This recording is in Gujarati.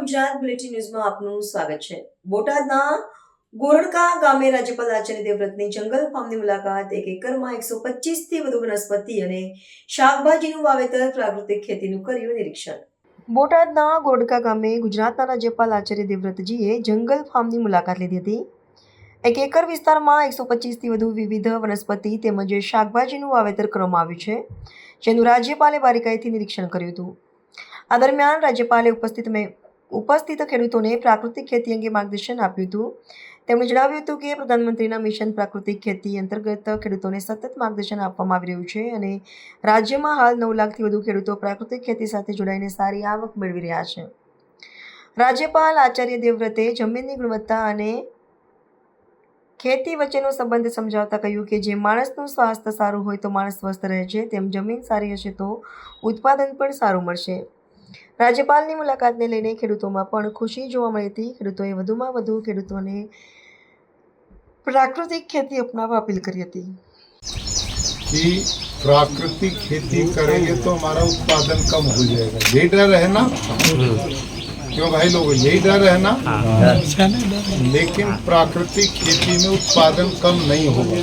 ગુજરાત બુલેટિન ન્યૂઝમાં આપનું સ્વાગત છે। બોટાદના ગોરડકા ગામે રાજ્યપાલ આચાર્ય દેવવ્રતની જંગલ ફાર્મની મુલાકાત। 1 એકરમાં 125 થી વધુ વનસ્પતિ અને શાકભાજીનું વાવેતર, પ્રાકૃતિક ખેતીનું કર્યું નિરીક્ષણ। બોટાદના ગોરડકા ગામે ગુજરાતના રાજ્યપાલ આચાર્ય દેવવ્રતજીએ જંગલ ફાર્મની મુલાકાત લીધી હતી। 1 એકર વિસ્તારમાં 125 થી વધુ વિવિધ વનસ્પતિ તેમજ શાકભાજીનું વાવેતર કરવામાં આવ્યું છે, જેનું રાજ્યપાલે બારીકાઈથી નિરીક્ષણ કર્યું હતું। આ દરમિયાન રાજ્યપાલે ઉપસ્થિત ખેડૂતોને પ્રાકૃતિક ખેતી અંગે માર્ગદર્શન આપ્યું હતું। તેમણે જણાવ્યું હતું કે પ્રધાનમંત્રીના મિશન પ્રાકૃતિક ખેતી અંતર્ગત ખેડૂતોને સતત માર્ગદર્શન આપવામાં આવી રહ્યું છે અને રાજ્યમાં હાલ 9 લાખથી વધુ ખેડૂતો પ્રાકૃતિક ખેતી સાથે જોડાઈને સારી આવક મેળવી રહ્યા છે। રાજ્યપાલ આચાર્ય દેવવ્રતે જમીનની ગુણવત્તા અને ખેતી વચ્ચેનો સંબંધ સમજાવતા કહ્યું કે જેમ માણસનું સ્વાસ્થ્ય સારું હોય તો માણસ સ્વસ્થ રહે છે, તેમ જમીન સારી હશે તો ઉત્પાદન પણ સારું મળશે। રાજ્યપાલની મુલાકાતને લઈને ખેડૂતોમાં પણ ખુશી જોવા મળી હતી। ખેડૂતોએ વધુમાં વધુ ખેડૂતોને प्राकृतिक खेती अपनावा अपील करी थी कि प्राकृतिक खेती करेंगे तो हमारा उत्पादन कम हो जाएगा। यही डर है ना? क्यों भाई लोगों, यही डर है ना? लेकिन प्राकृतिक खेती में उत्पादन कम नहीं होगा।